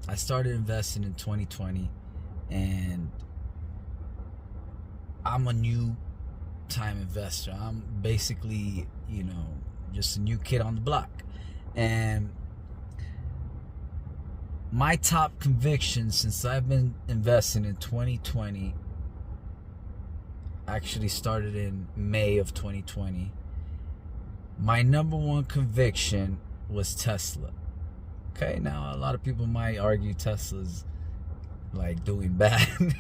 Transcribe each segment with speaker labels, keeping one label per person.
Speaker 1: I started investing in 2020, and I'm a new time investor. I'm basically, just a new kid on the block. And my top conviction since I've been investing in 2020, actually started in May of 2020, my number one conviction was Tesla. Okay, now a lot of people might argue Tesla's like doing bad.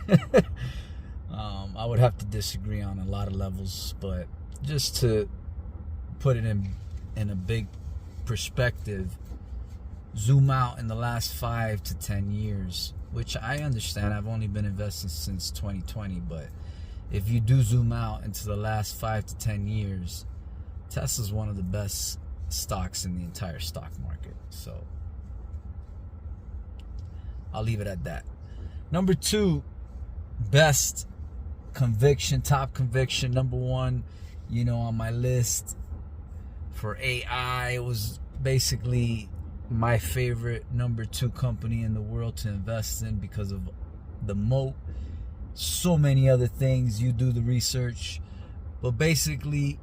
Speaker 1: I would have to disagree on a lot of levels, but just to put it in a big perspective, zoom out in the last 5 to 10 years, which I understand. I've only been investing since 2020, but if you do zoom out into the last 5 to 10 years, Tesla's one of the best stocks in the entire stock market. So I'll leave it at that. Number 2, best conviction, top conviction, number 1, on my list for AI, it was basically my favorite number 2 company in the world to invest in because of the moat. So many other things, you do the research, but basically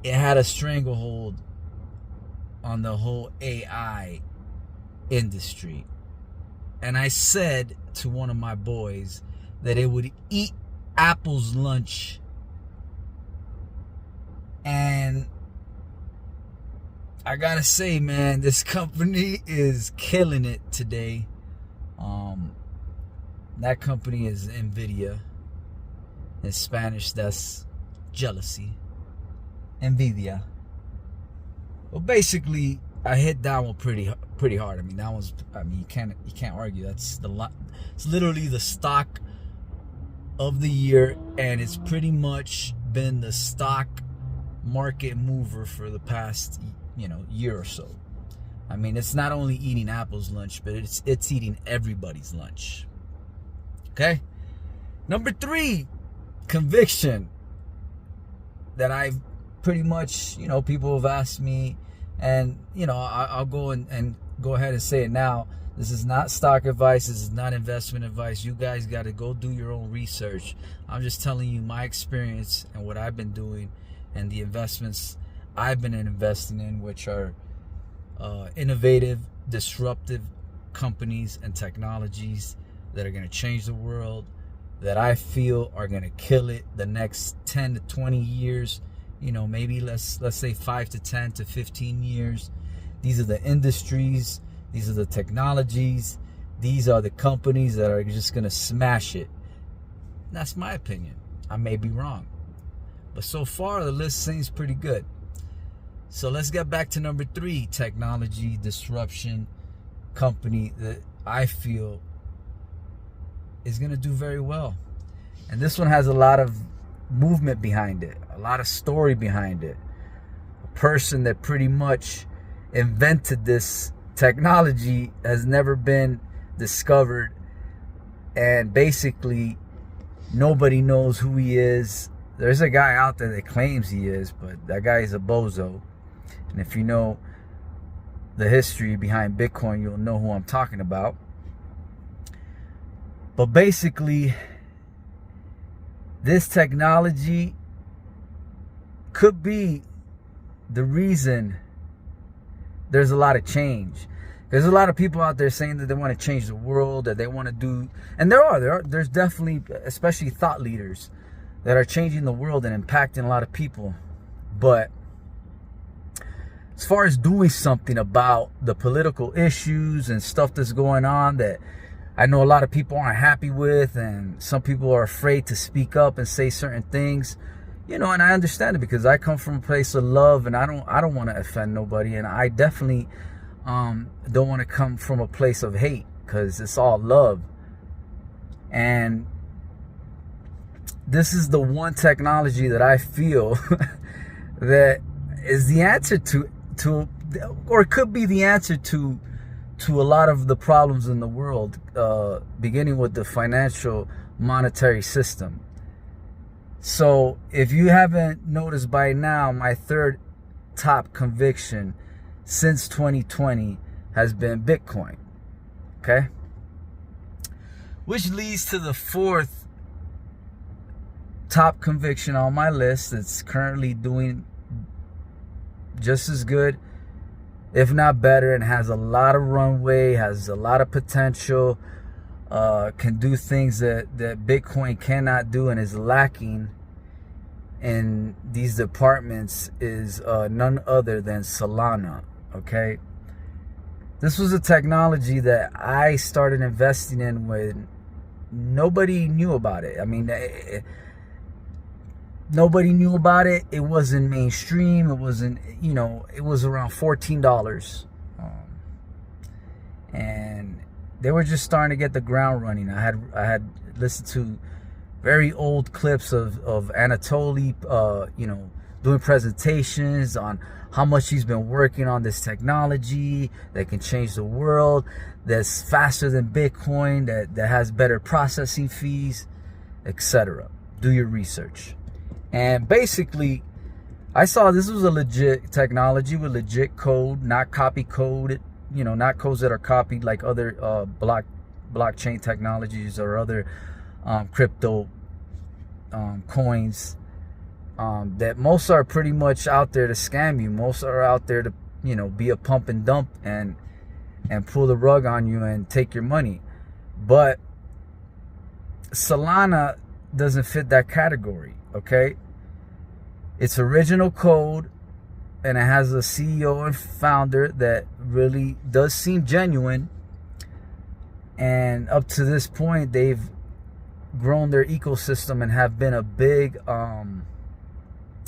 Speaker 1: it had a stranglehold on the whole AI industry. And I said to one of my boys that it would eat Apple's lunch. And I gotta say, man, this company is killing it today. That company is NVDA. In Spanish, that's jealousy. NVDA. Well, basically, I hit that one pretty hard. I mean, that one's. I mean, you can't argue. It's literally the stock of the year, and it's pretty much been the stock market mover for the past year or so. I mean, it's not only eating Apple's lunch, but it's eating everybody's lunch. Okay. Number 3, conviction that I've pretty much, people have asked me, and I'll go and go ahead and say it now. This is not stock advice. This is not investment advice. You guys got to go do your own research. I'm just telling you my experience and what I've been doing and the investments I've been investing in, which are innovative, disruptive companies and technologies that are going to change the world, that I feel are going to kill it the next 10 to 20 years. Maybe let's say 5 to 10 to 15 years. These are the industries. These are the technologies. These are the companies that are just going to smash it. That's my opinion. I may be wrong. But so far, the list seems pretty good. So let's get back to number 3, technology, disruption, company that I feel is going to do very well. And this one has a lot of movement behind it, a lot of story behind it. A person that pretty much invented this technology has never been discovered, and basically nobody knows who he is. There's a guy out there that claims he is, but that guy is a bozo. And if you know the history behind Bitcoin, you'll know who I'm talking about. But basically, this technology could be the reason there's a lot of change. There's a lot of people out there saying that they want to change the world, that they want to do, and there's definitely, especially thought leaders, that are changing the world and impacting a lot of people. But as far as doing something about the political issues and stuff that's going on that I know a lot of people aren't happy with, and some people are afraid to speak up and say certain things, and I understand it because I come from a place of love, and I don't want to offend nobody, and I definitely don't want to come from a place of hate, because it's all love. And this is the one technology that I feel that is the answer to, or it could be the answer to a lot of the problems in the world, beginning with the financial monetary system. So if you haven't noticed by now, my 3rd top conviction since 2020 has been Bitcoin. Okay? Which leads to the fourth top conviction on my list that's currently doing just as good, if not better, and has a lot of runway, has a lot of potential, can do things that Bitcoin cannot do and is lacking in these departments, is none other than Solana. Okay? This was a technology that I started investing in when nobody knew about it. I mean, nobody knew about it. It wasn't mainstream. It wasn't, it was around $14. And they were just starting to get the ground running. I had listened to very old clips of Anatoly, doing presentations on how much he's been working on this technology that can change the world, that's faster than Bitcoin, that has better processing fees, etc. Do your research. And basically, I saw this was a legit technology with legit code, not copy code, not codes that are copied like other blockchain technologies or other crypto coins. That most are pretty much out there to scam you. Most are out there to, be a pump and dump and pull the rug on you and take your money. But Solana doesn't fit that category, okay? It's original code, and it has a CEO and founder that really does seem genuine. And up to this point, they've grown their ecosystem and have been a big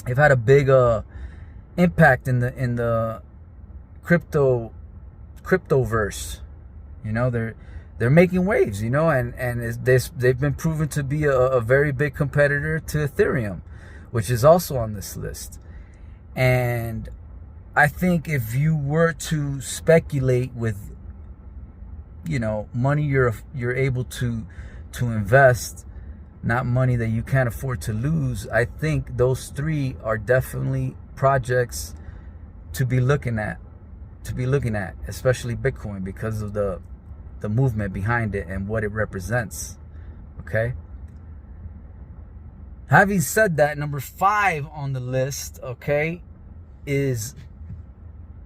Speaker 1: they've had a big impact in the cryptoverse. They're making waves, and they've been proven to be a very big competitor to Ethereum, which is also on this list. And I think if you were to speculate with money you're able to invest, not money that you can't afford to lose, I think those three are definitely projects to be looking at, especially Bitcoin, because of the movement behind it and what it represents. Okay? Having said that, number 5 on the list, okay, is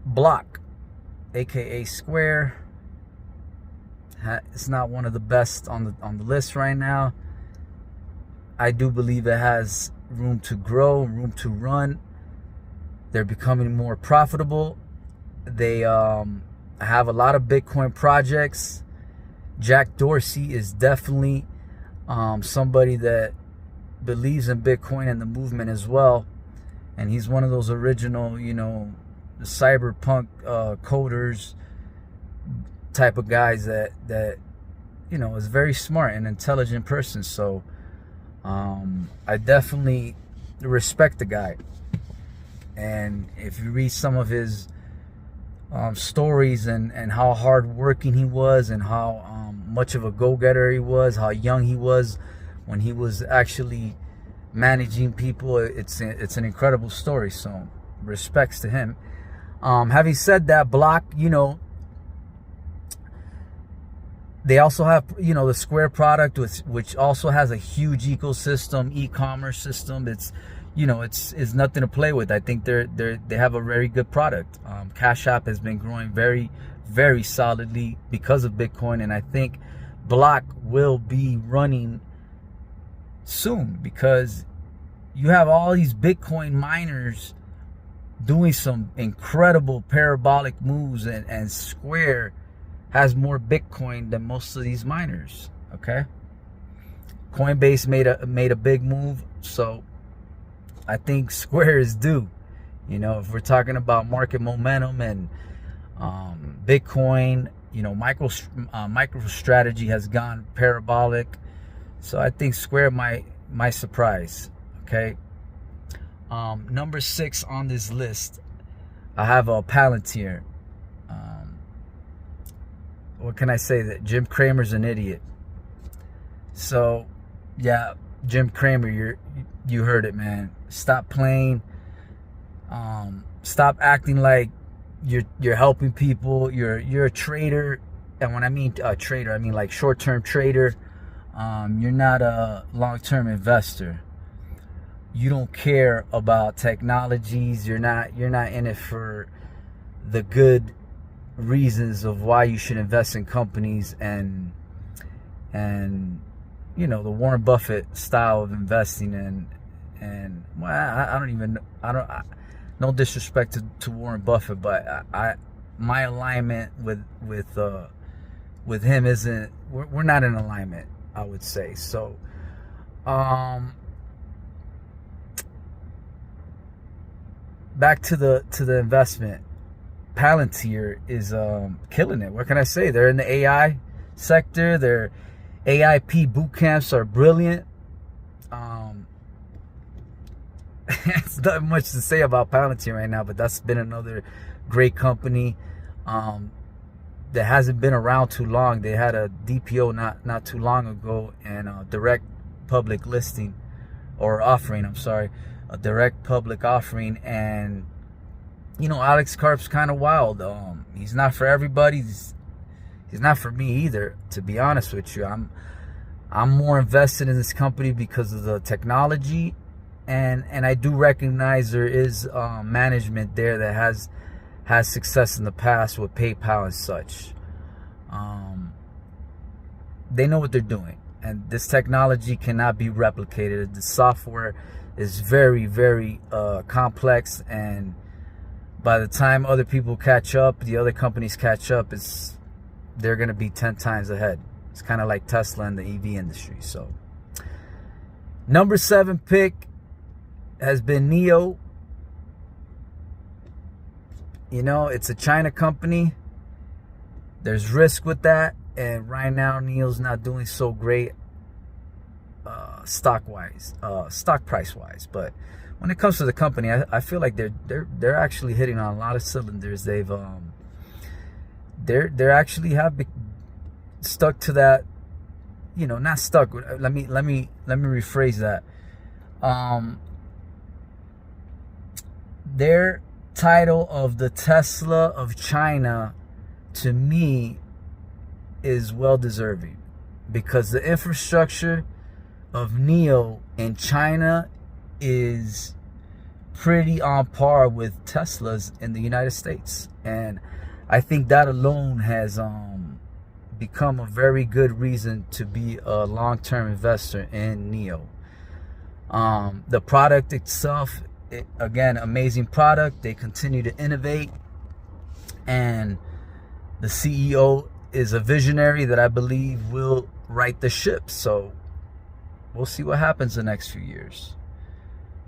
Speaker 1: Block, aka Square. It's not one of the best on the list right now. I do believe it has room to grow, room to run. They're becoming more profitable. They have a lot of Bitcoin projects. Jack Dorsey is definitely somebody that believes in Bitcoin and the movement as well. And he's one of those original, cyberpunk coders type of guys that is very smart and intelligent person. So I definitely respect the guy. And if you read some of his stories and how hardworking he was and how much of a go-getter he was, how young he was when he was actually managing people, it's an incredible story. So respects to him. Having said that, Block, they also have, the Square product, which also has a huge ecosystem, e-commerce system. It's, it's nothing to play with. I think they have a very good product. Cash App has been growing very, very solidly because of Bitcoin, and I think Block will be running soon because you have all these Bitcoin miners doing some incredible parabolic moves, and Square has more Bitcoin than most of these miners. Okay, Coinbase made a big move, so I think Square is due. If we're talking about market momentum and Bitcoin, MicroStrategy has gone parabolic, so I think Square might surprise. Okay, number 6 on this list, I have a Palantir. What can I say? That Jim Cramer's an idiot. So, yeah, Jim Cramer, you heard it, man. Stop playing. Stop acting like you're helping people. You're a trader, and when I mean a trader, I mean like short-term trader. You're not a long-term investor. You don't care about technologies. You're not in it for the good reasons of why you should invest in companies and you know, the Warren Buffett style of investing. And well, I don't even, no disrespect to Warren Buffett, but my alignment with him isn't, we're not in alignment, I would say. So back to the investment. Palantir is killing it. What can I say? They're in the AI sector. Their AIP boot camps are brilliant. It's not much to say about Palantir right now, but that's been another great company that hasn't been around too long. They had a DPO not too long ago, and a direct public listing or offering. I'm sorry, a direct public offering. And you know, Alex Karp's kind of wild. He's not for everybody. He's not for me either, to be honest with you. I'm more invested in this company because of the technology, and I do recognize there is management there that has success in the past with PayPal and such. They know what they're doing, and this technology cannot be replicated. The software is very, very complex, and by the time other people catch up, the other companies catch up, they're going to be 10 times ahead. It's kind of like Tesla in the EV industry. So, number 7 pick has been NIO. You know, it's a China company. There's risk with that. And right now, NIO's not doing so great stock price wise. But when it comes to the company, I feel like they're actually hitting on a lot of cylinders. They're actually have stuck to that, you know, not stuck. Let me rephrase that. Their title of the Tesla of China, to me, is well deserving, because the infrastructure of NIO in China is pretty on par with Tesla's in the United States. And I think that alone has become a very good reason to be a long-term investor in NIO. The product itself, again, amazing product. They continue to innovate, and the CEO is a visionary that I believe will right the ship. So we'll see what happens the next few years.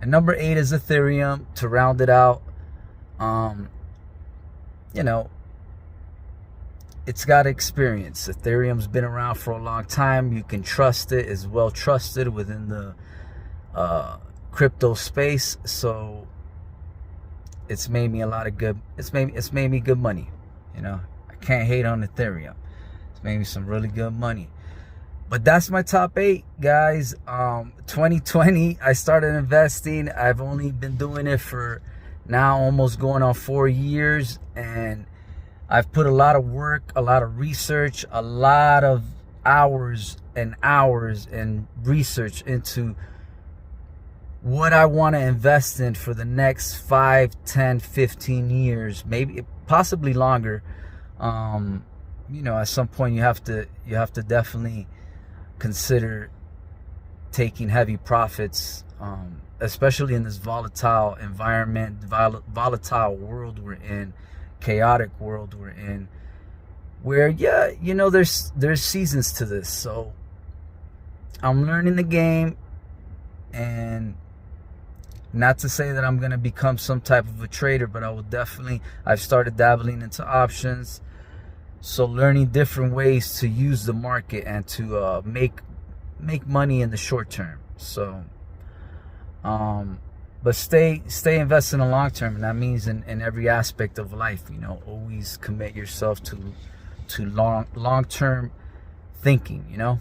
Speaker 1: And number 8 is Ethereum to round it out. You know, it's got experience. Ethereum's been around for a long time. You can trust it. It's well trusted within the crypto space. So it's made me a lot of good. It's made me good money. You know, I can't hate on Ethereum. It's made me some really good money. But that's my top 8, guys. 2020, I started investing. I've only been doing it for now almost going on 4 years, and I've put a lot of work, a lot of research, a lot of hours and hours and research into what I want to invest in for the next 5, 10, 15 years, maybe possibly longer. You know, at some point you have to definitely consider taking heavy profits, especially in this volatile environment, volatile world we're in, chaotic world we're in, where, yeah, you know, there's seasons to this. So I'm learning the game, and not to say that I'm going to become some type of a trader, but I've started dabbling into options. So learning different ways to use the market and to make money in the short term. So, but stay invested in the long term, and that means in every aspect of life. You know, always commit yourself to long term thinking. You know,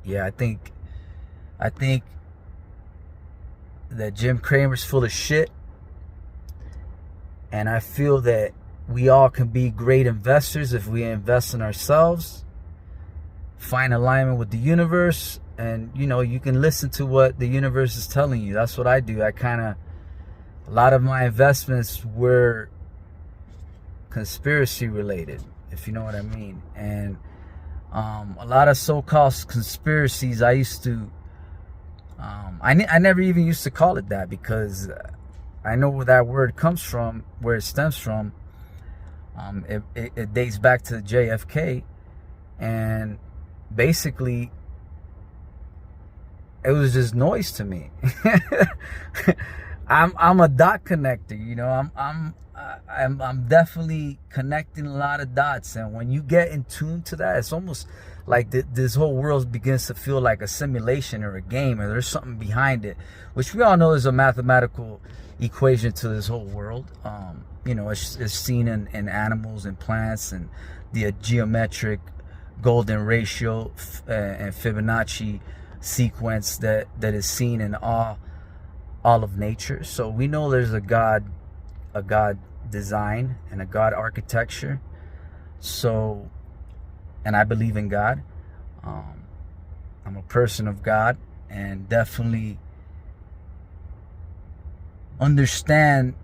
Speaker 1: yeah, I think that Jim Cramer's full of shit. And I feel that we all can be great investors if we invest in ourselves, find alignment with the universe, and you can listen to what the universe is telling you. That's what I do. A lot of my investments were conspiracy related, if you know what I mean. And a lot of so-called conspiracies, I used to I never even used to call it that, because I know where that word comes from, where it stems from. It dates back to JFK, and basically it was just noise to me. I'm a dot connector, I'm definitely connecting a lot of dots, and when you get in tune to that, it's almost like this whole world begins to feel like a simulation or a game, and there's something behind it, which we all know is a mathematical equation to this whole world. It's seen in animals and plants, and the geometric golden ratio and Fibonacci sequence that is seen in all of nature. So we know there's a God design and a God architecture. So, and I believe in God. I'm a person of God, and definitely understand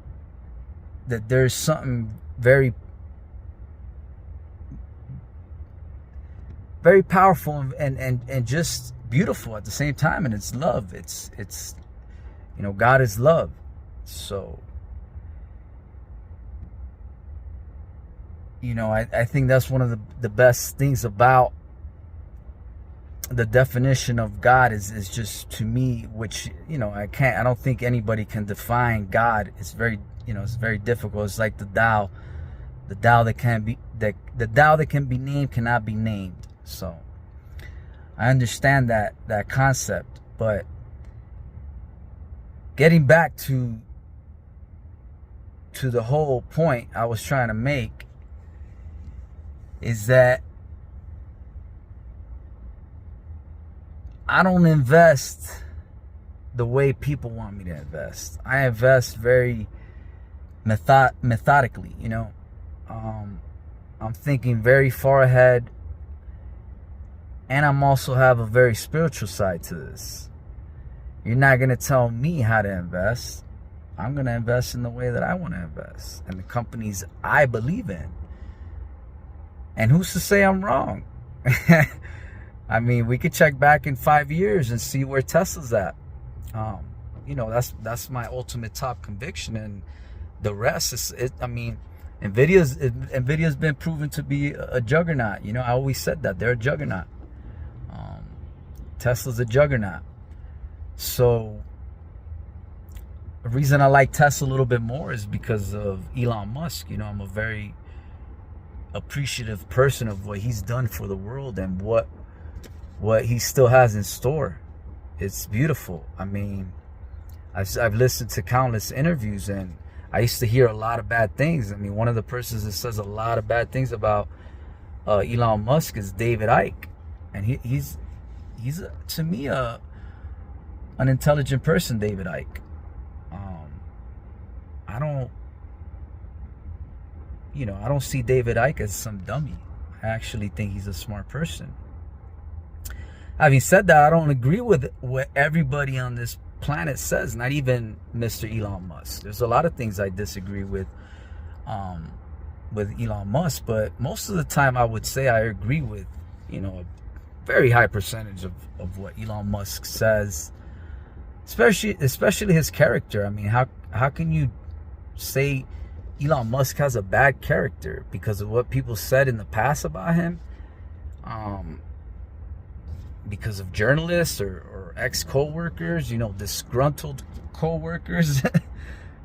Speaker 1: that there's something very, very powerful and just beautiful at the same time, and it's love. It's God is love. So I think that's one of the best things about the definition of God is just, to me, which I don't think anybody can define God. It's very it's very difficult. It's like the Tao that can be named cannot be named. So I understand that concept, but getting back to the whole point I was trying to make is that I don't invest the way people want me to invest. I invest very methodically, I'm thinking very far ahead, and I'm also have a very spiritual side to this. You're not going to tell me how to invest. I'm going to invest in the way that I want to invest, and the companies I believe in. And who's to say I'm wrong? I mean, we could check back in 5 years and see where Tesla's at. That's my ultimate top conviction, and the rest is it. I mean, Nvidia's been proven to be a juggernaut. I always said that they're a juggernaut. Tesla's a juggernaut. So the reason I like Tesla a little bit more is because of Elon Musk. I'm a very appreciative person of what he's done for the world and what he still has in store. It's beautiful. I mean, I've listened to countless interviews, and I used to hear a lot of bad things. I mean, one of the persons that says a lot of bad things about Elon Musk is David Icke, and he's to me an intelligent person, David Icke. I don't see David Icke as some dummy. I actually think he's a smart person. Having said that, I don't agree with what everybody on this planet says, not even Mr. Elon Musk. There's a lot of things I disagree with Elon Musk, but most of the time I would say I agree with, a very high percentage of what Elon Musk says, especially his character. I mean, how can you say Elon Musk has a bad character because of what people said in the past about him? Because of journalists or ex-co-workers, disgruntled co-workers.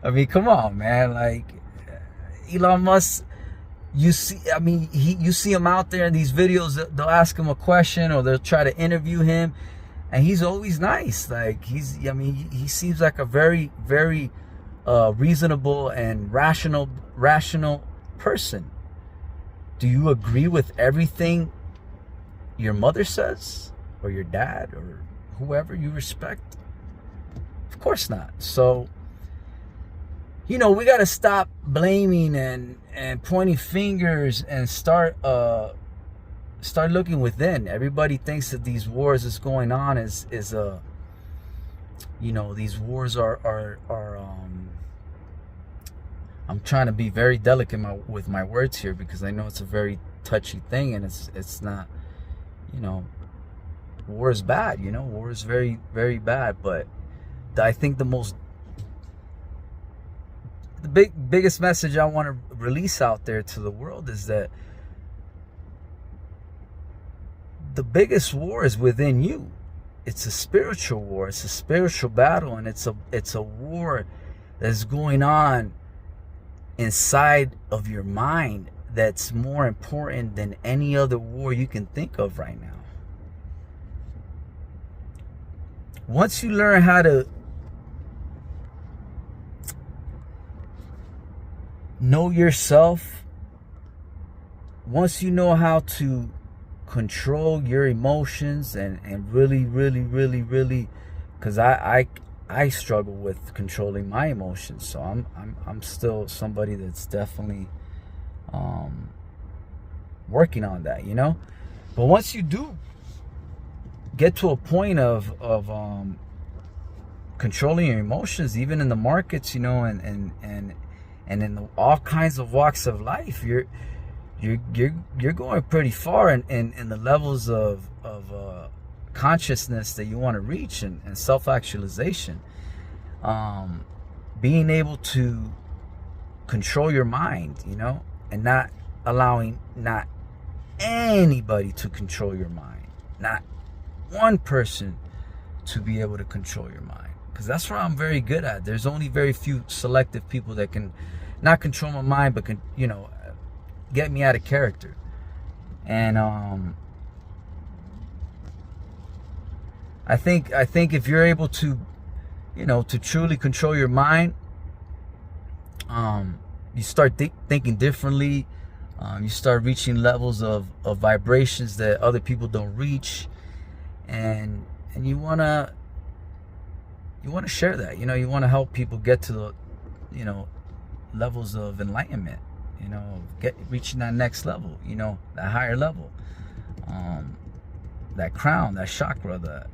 Speaker 1: I mean, come on, man. Like, Elon Musk, you see him out there in these videos. They'll ask him a question, or they'll try to interview him, and he's always nice. Like, he seems like a very, very reasonable and rational person. Do you agree with everything your mother says, or your dad, or whoever you respect? Of course not. So we got to stop blaming and pointing fingers and start looking within. Everybody thinks that these wars is going on is these wars are I'm trying to be very delicate with my words here, because I know it's a very touchy thing, and it's not, war is bad, war is very, very bad. But I think the biggest message I want to release out there to the world is that the biggest war is within you. It's a spiritual war. It's a spiritual battle, and it's a war that's going on inside of your mind that's more important than any other war you can think of right now. Once you learn how to know yourself, once you know how to control your emotions and really, really, really, really, because I struggle with controlling my emotions, so I'm still somebody that's definitely working on that, But once you do get to a point of controlling your emotions, even in the markets, and in all kinds of walks of life, you're going pretty far in the levels of consciousness that you want to reach, and self-actualization. Being able to control your mind, and not allowing not anybody to control your mind, not one person to be able to control your mind, because that's what I'm very good at. There's only very few selective people that can not control my mind, but can get me out of character. And I think if you're able to to truly control your mind, you start thinking differently. You start reaching levels of vibrations that other people don't reach, and you wanna share that. You want to help people get to the levels of enlightenment. Reaching that next level. That higher level. That crown, that chakra, that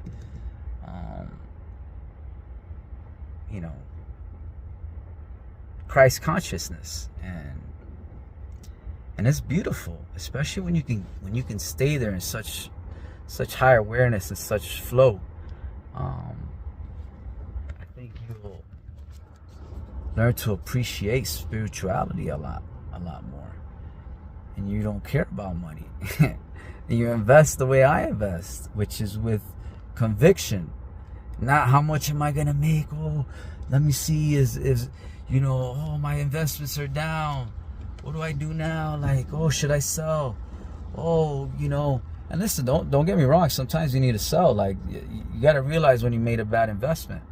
Speaker 1: Christ consciousness, and it's beautiful, especially when you can stay there in such high awareness and such flow. I think you'll learn to appreciate spirituality a lot more, and you don't care about money. And you invest the way I invest, which is with conviction. Not how much am I gonna make? Oh, let me see. Oh, my investments are down. What do I do now? Like, oh, should I sell? Oh, And listen, don't get me wrong. Sometimes you need to sell. Like, you got to realize when you made a bad investment.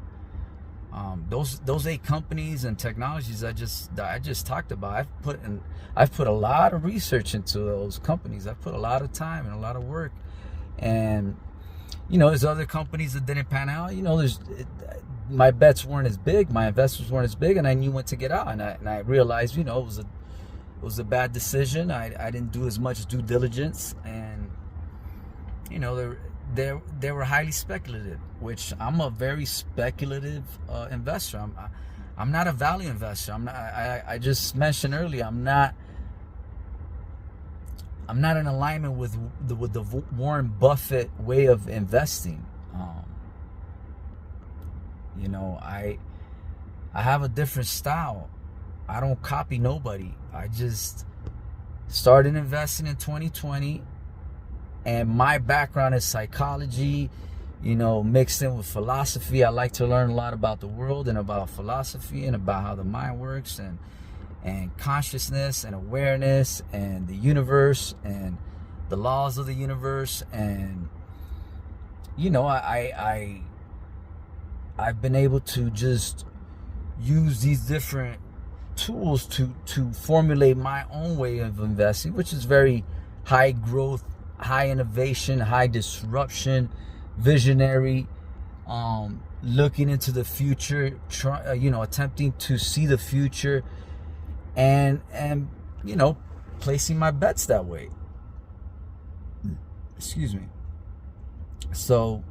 Speaker 1: Those 8 companies and technologies I just talked about, I've put a lot of research into those companies. I've put a lot of time and a lot of work, and there's other companies that didn't pan out. My bets weren't as big, my investments weren't as big, and I knew when to get out. And I realized, it was a bad decision. I didn't do as much due diligence, and they were highly speculative, which I'm a very speculative investor. I'm not a value investor. I just mentioned earlier, I'm not in alignment with the Warren Buffett way of investing. I have a different style. I don't copy nobody. I just started investing in 2020, and my background is psychology, mixed in with philosophy. I like to learn a lot about the world and about philosophy and about how the mind works, and consciousness and awareness and the universe and the laws of the universe. And I've been able to just use these different tools to formulate my own way of investing, which is very high growth, high innovation, high disruption, visionary, looking into the future, attempting to see the future, and placing my bets that way. Excuse me. So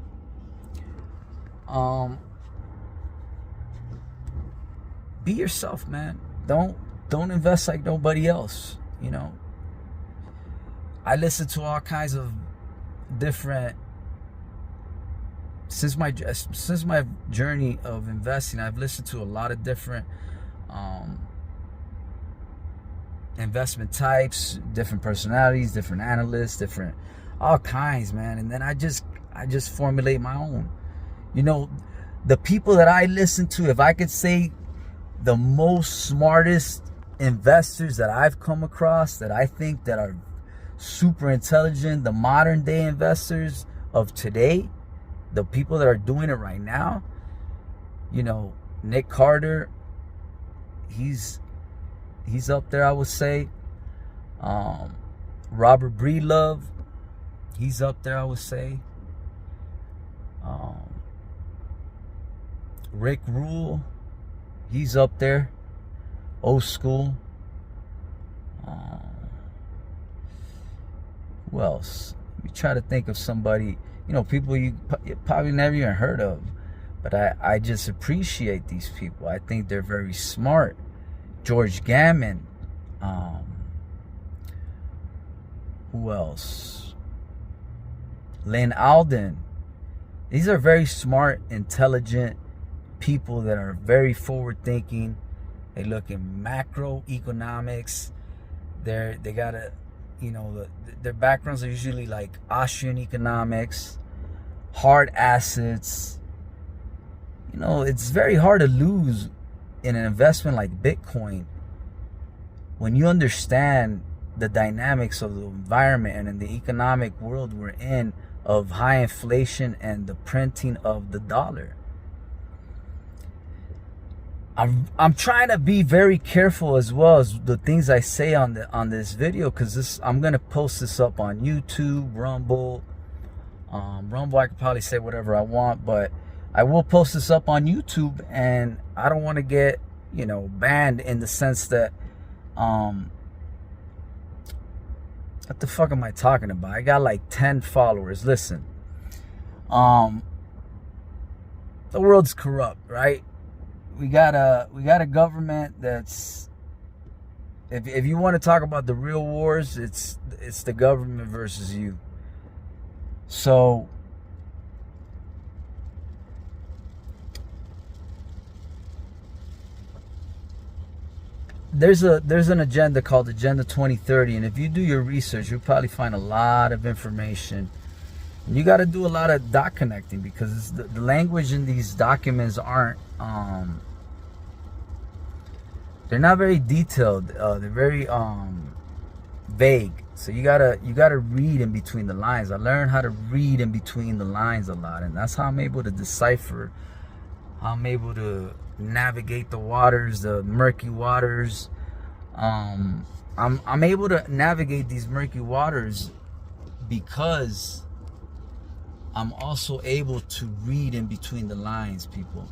Speaker 1: be yourself, man. Don't invest like nobody else. I listen to all kinds of different, since my journey of investing, I've listened to a lot of different investment types, different personalities, different analysts, different all kinds, man. And then I just formulate my own. The people that I listen to, if I could say the most smartest investors that I've come across, that I think that are super intelligent, the modern day investors of today, the people that are doing it right now, Nick Carter, he's up there, I would say. Robert Breedlove, he's up there, I would say. Rick Rule, he's up there, old school. Who else? Let me try to think of somebody, people you probably never even heard of, but I just appreciate these people. I think they're very smart. George Gammon. Who else? Lynn Alden. These are very smart, intelligent people that are very forward thinking. They look in macroeconomics. They got a, their backgrounds are usually like Austrian economics, hard assets. It's very hard to lose in an investment like Bitcoin when you understand the dynamics of the environment and in the economic world we're in, of high inflation and the printing of the dollar. I'm trying to be very careful as well as the things I say on this video, because I'm gonna post this up on YouTube, Rumble. Rumble, I could probably say whatever I want, but I will post this up on YouTube, and I don't want to get banned in the sense that what the fuck am I talking about? I got like 10 followers. Listen, the world's corrupt, right? We got a government that's, if you want to talk about the real wars, it's the government versus you. So there's an agenda called Agenda 2030, and if you do your research, you'll probably find a lot of information. And you got to do a lot of dot connecting, because the language in these documents aren't they're not very detailed. They're very vague. So you gotta read in between the lines. I learned how to read in between the lines a lot, and that's how I'm able to decipher. I'm able to navigate the waters, the murky waters. I'm able to navigate these murky waters because I'm also able to read in between the lines, people.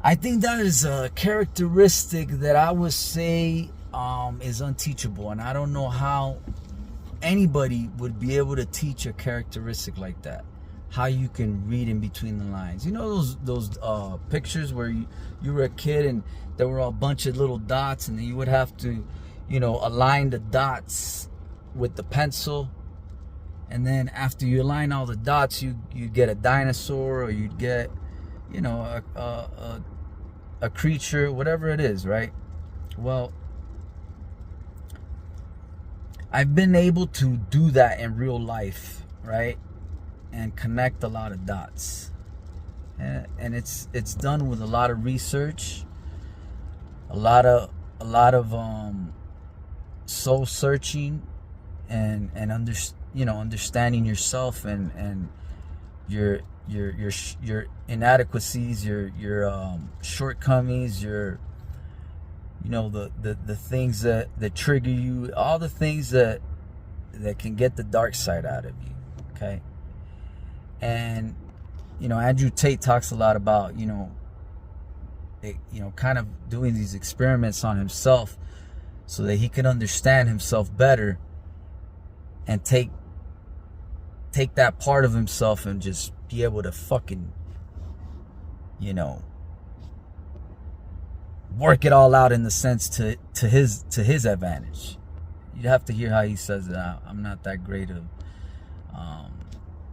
Speaker 1: I think that is a characteristic that I would say is unteachable, and I don't know how anybody would be able to teach a characteristic like that. How you can read in between the lines. Those pictures where you were a kid and there were a bunch of little dots, and then you would have to, align the dots with the pencil, and then after you align all the dots, you get a dinosaur, or you'd get, a creature, whatever it is, right? Well, I've been able to do that in real life, right? And connect a lot of dots, and it's done with a lot of research, a lot of soul searching, and understanding yourself and your inadequacies, your shortcomings, the things that trigger you, all the things that can get the dark side out of you. Okay. And Andrew Tate talks a lot about, kind of doing these experiments on himself so that he can understand himself better and take that part of himself and just be able to fucking, work it all out in the sense to his advantage. You'd have to hear how he says it. I'm not that great of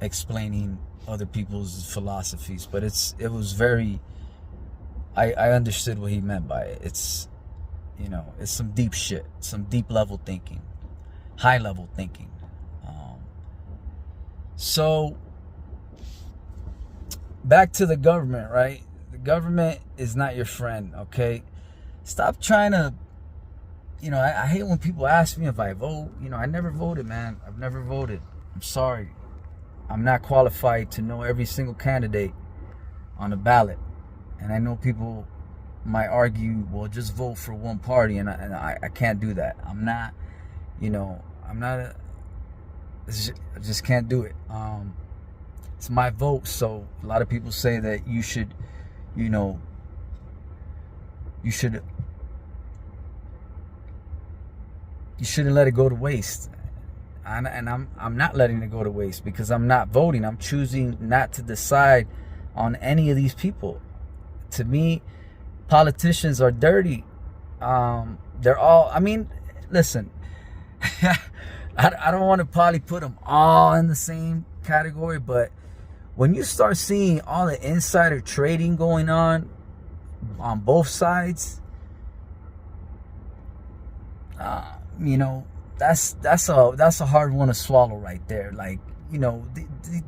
Speaker 1: explaining other people's philosophies, but it was very, I understood what he meant by it. It's it's some deep shit, some deep level thinking, high level thinking. So back to the government, right? The government is not your friend, okay? Stop trying to, I hate when people ask me if I vote. I never voted, man. I've never voted. I'm sorry. I'm not qualified to know every single candidate on the ballot. And I know people might argue, well, just vote for one party, and I can't do that. I'm not, I just can't do it. It's my vote. So a lot of people say that you should, you shouldn't let it go to waste. And I'm not letting it go to waste because I'm not voting. I'm choosing not to decide on any of these people. To me, politicians are dirty. They're all, listen, I don't want to probably put them all in the same category, but when you start seeing all the insider trading going on both sides, that's a hard one to swallow right there. Like,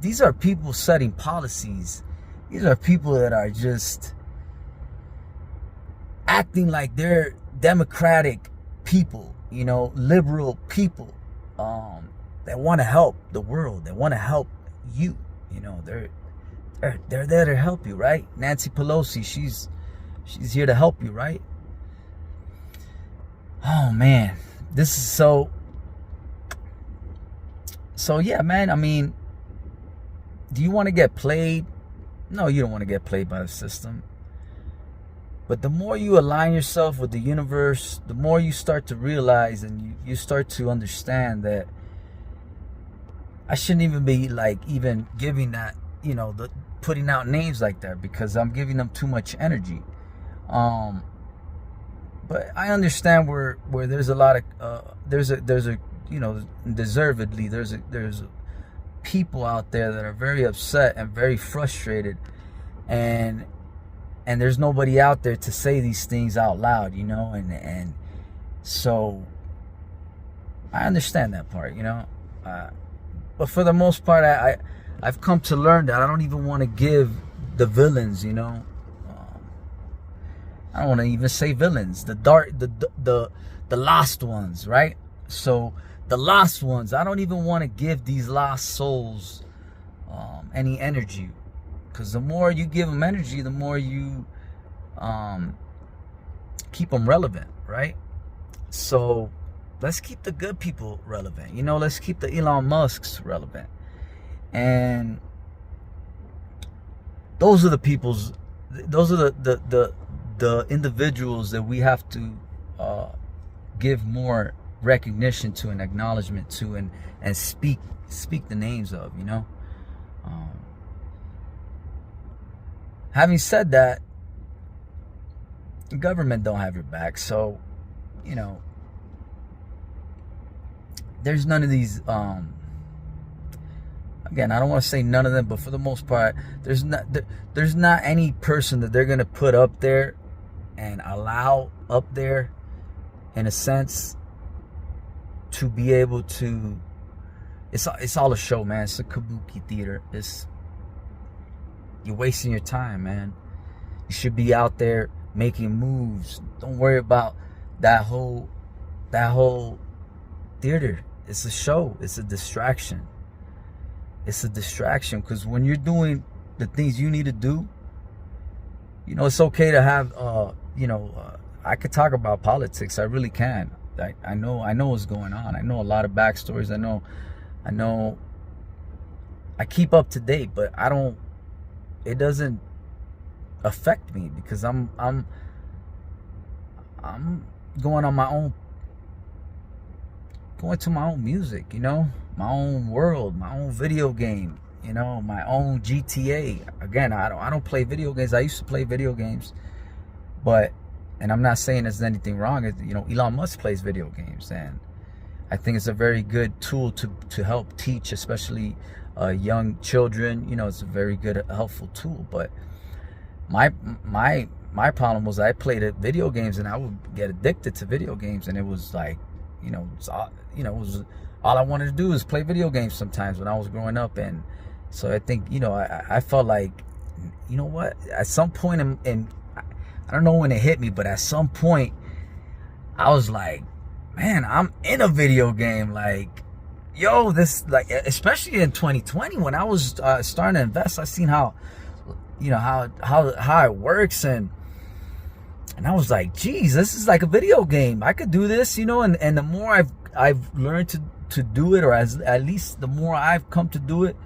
Speaker 1: these are people setting policies. These are people that are just acting like they're democratic people, liberal people, that want to help the world. They want to help you. They're there to help you, right? Nancy Pelosi, she's here to help you, right? Oh man, this is so yeah, man. Do you want to get played? No, you don't want to get played by the system. But the more you align yourself with the universe, the more you start to realize and you start to understand that I shouldn't even be even giving that, putting out names like that, because I'm giving them too much energy. But I understand where there's a lot of there's a deservedly there's people out there that are very upset and very frustrated, and there's nobody out there to say these things out loud, and so I understand that part, but for the most part, I've come to learn that I don't even want to give the villains, I don't want to even say villains, the lost ones, right? So the lost ones, I don't even want to give these lost souls any energy, because the more you give them energy, the more you keep them relevant, right? So let's keep the good people relevant. Let's keep the Elon Musks relevant. And those are the the individuals that we have to give more recognition to and acknowledgement to, and speak the names of, Having said that, the government don't have your back. So, there's none of these, again, I don't want to say none of them, but for the most part, there's not any person that they're going to put up there and allow up there, in a sense, to be able to, it's all a show, man. It's a kabuki theater. You're wasting your time, man. You should be out there making moves. Don't worry about that whole theater. It's a show. It's a distraction. It's a distraction, because when you're doing the things you need to do, it's okay to have, I could talk about politics. I really can. I know what's going on. I know a lot of backstories. I know I keep up to date, but I don't it doesn't affect me because I'm going on my own, going to my own music, you know, my own world, my own video game, you know, my own GTA. Again, I don't play video games. I used to play video games, but, and I'm not saying there's anything wrong. You know, Elon Musk plays video games, and I think it's a very good tool to help teach, especially young children. You know, it's a very good, helpful tool. But my problem was I played video games, and I would get addicted to video games, and it was like, you know, it was all I wanted to do is play video games sometimes when I was growing up. And so I think, you know, I felt like, you know what, at some point in I don't know when it hit me, but at some point I was like, man, I'm in a video game. Like, yo, this, like, especially in 2020 when I was starting to invest, I seen how, you know, how it works, and I was like, geez, this is like a video game. I could do this, you know. And the more I've learned to do it, or at least the more I've come to do it,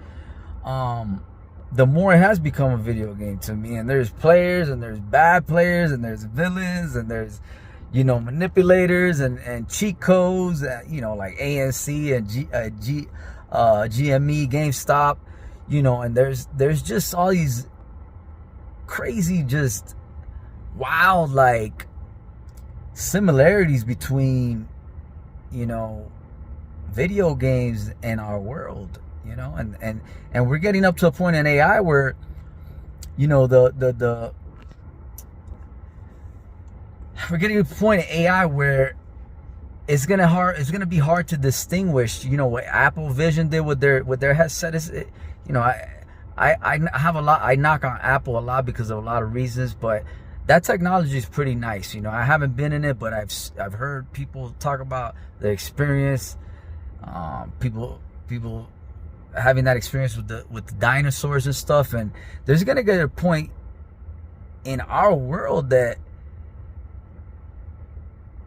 Speaker 1: the more it has become a video game to me. And there's players, and there's bad players, and there's villains, and there's, you know, manipulators and cheat codes, you know, like ANC and GME, GameStop, you know. And there's just all these crazy, just wild, like, similarities between, you know, video games and our world, you know. And we're getting up to a point in AI where, you know, we're getting to a point in AI where it's gonna be hard to distinguish, you know, what Apple Vision did with their headset. Is, you know, I have a lot, I knock on Apple a lot because of a lot of reasons, but that technology is pretty nice. You know, I haven't been in it, but I've heard people talk about the experience. People having that experience with the dinosaurs and stuff. And there's gonna get a point in our world that,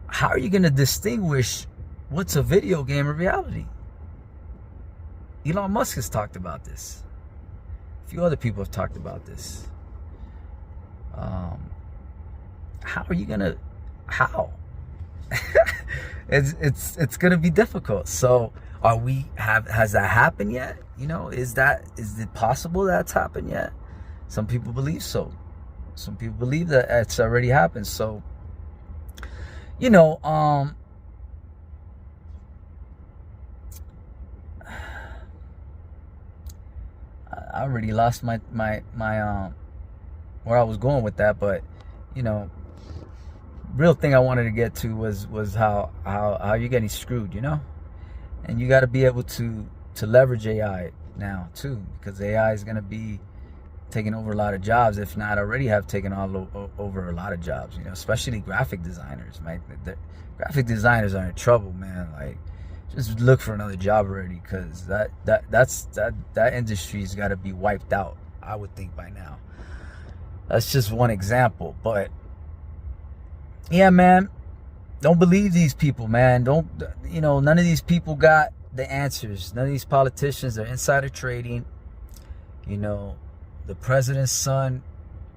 Speaker 1: how are you gonna distinguish what's a video game or reality? Elon Musk has talked about this. A few other people have talked about this. How are you gonna, how? it's gonna be difficult. So has that happened yet? You know, is it possible that's happened yet? Some people believe so. Some people believe that it's already happened. So, you know, I already lost my where I was going with that, but, you know, real thing I wanted to get to was how you're getting screwed, you know. And you got to be able to leverage AI now too, because AI is going to be taking over a lot of jobs, if not already have taken over a lot of jobs, you know, especially graphic designers, man. The graphic designers are in trouble, man. Like, just look for another job already, because that industry's got to be wiped out, I would think, by now. That's just one example. But yeah, man, don't believe these people, man. Don't, you know, none of these people got the answers. None of these politicians are insider trading. You know, the president's son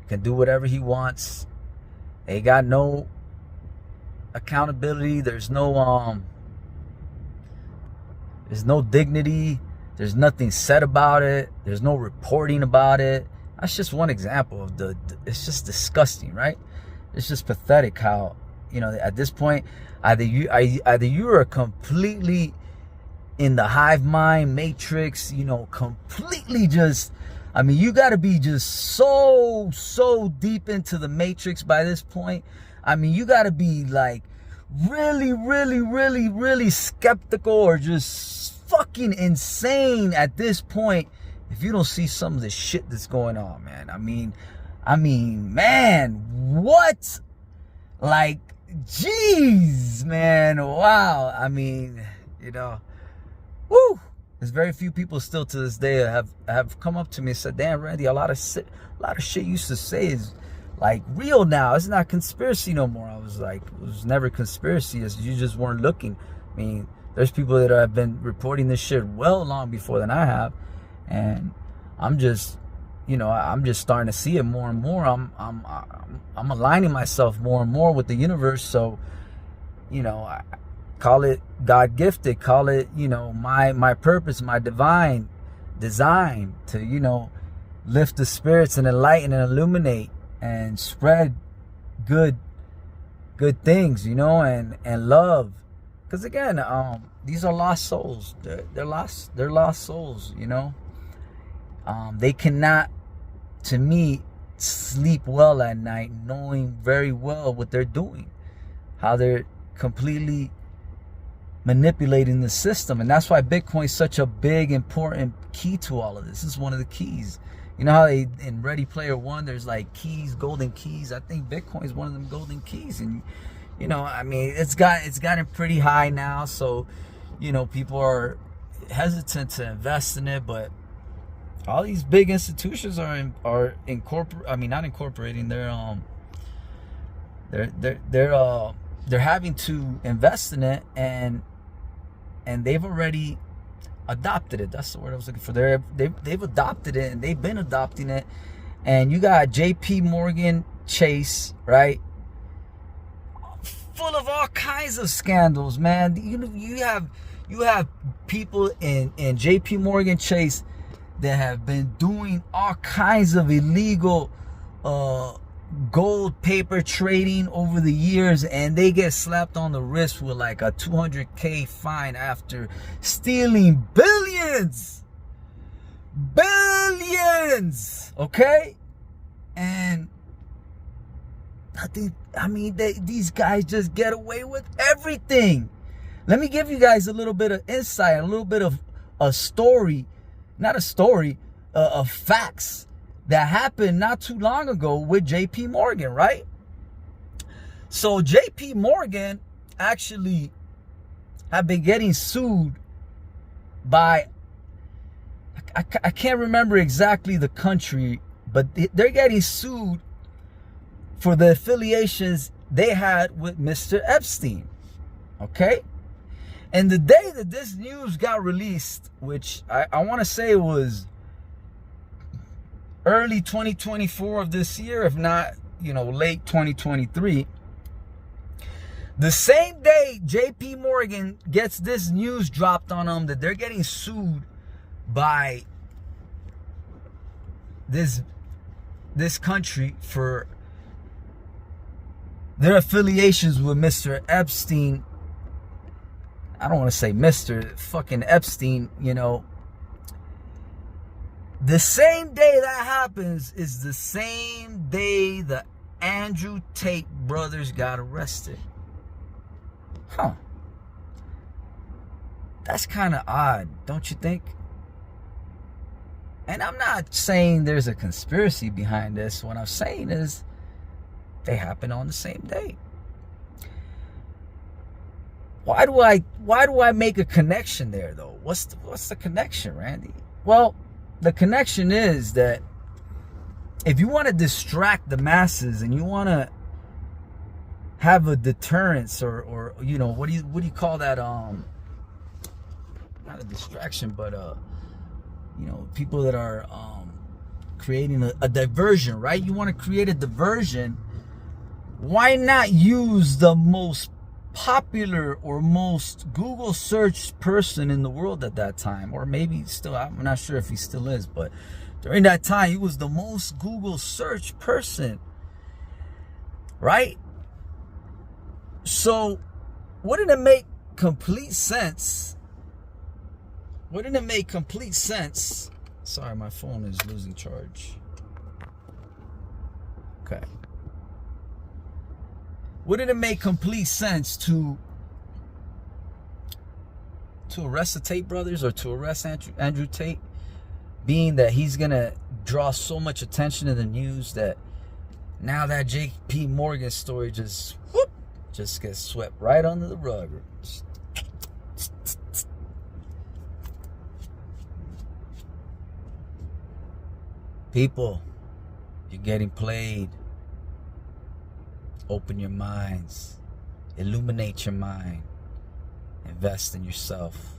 Speaker 1: can do whatever he wants. They got no accountability. There's no dignity. There's nothing said about it. There's no reporting about it. That's just one example of it's just disgusting, right? It's just pathetic how, you know, at this point, either you are completely in the hive mind matrix, you know, completely just, I mean, you got to be just so deep into the matrix by this point. I mean, you got to be like really skeptical, or just fucking insane at this point if you don't see some of the shit that's going on, man. I mean, man, what? Like, jeez, man, wow. I mean, you know, woo. There's very few people still to this day have come up to me and said, "Damn, Randy, a lot of shit you used to say is like real now. It's not conspiracy no more." I was like, it was never conspiracy. You just weren't looking. I mean, there's people that have been reporting this shit well long before than I have, and I'm just, I'm just starting to see it more and more. I'm aligning myself more and more with the universe. So, I call it God gifted, call it, my purpose, my divine design to, lift the spirits and enlighten and illuminate and spread good things, and love. Because again, these are lost souls. They're lost souls, they cannot, to me, sleep well at night knowing very well what they're doing, how they're completely manipulating the system. And that's why Bitcoin is such a big, important key to all of this. This is one of the keys. You know how in Ready Player One, there's like keys, golden keys. I think Bitcoin is one of them golden keys. And, it's gotten pretty high now. So, people are hesitant to invest in it. But all these big institutions are not incorporating. They're having to invest in it, and they've already adopted it. That's the word I was looking for. They've adopted it, and they've been adopting it. And you got JP Morgan Chase, right? Full of all kinds of scandals, man. You have people in JP Morgan Chase that have been doing all kinds of illegal gold paper trading over the years, and they get slapped on the wrist with like a $200K fine after stealing billions, okay? And these guys just get away with everything. Let me give you guys a little bit of insight, a little bit of a story, of facts that happened not too long ago with JP Morgan, right? So JP Morgan actually have been getting sued by, I can't remember exactly the country, but they're getting sued for the affiliations they had with Mr. Epstein, okay? And the day that this news got released, which I want to say was early 2024 of this year, if not, late 2023. The same day JP Morgan gets this news dropped on them that they're getting sued by this country for their affiliations with Mr. Epstein. I don't want to say Mr. fucking Epstein, The same day that happens is the same day the Andrew Tate brothers got arrested. Huh. That's kind of odd, don't you think? And I'm not saying there's a conspiracy behind this. What I'm saying is they happen on the same day. Why do I make a connection there though? What's the connection, Randy? Well, the connection is that if you want to distract the masses and you want to have a deterrence or what do you call that, not a distraction, but people that are creating a diversion, right? You want to create a diversion. Why not use the most popular or most Google searched person in the world at that time? Or maybe still, I'm not sure if he still is, but during that time he was the most Google searched person, right? So wouldn't it make complete sense? Sorry, my phone is losing charge. Okay. Wouldn't it make complete sense to arrest the Tate brothers or to arrest Andrew Tate, being that he's gonna draw so much attention in the news that now that JP Morgan story just gets swept right under the rug. People, you're getting played. Open your minds. Illuminate your mind. Invest in yourself.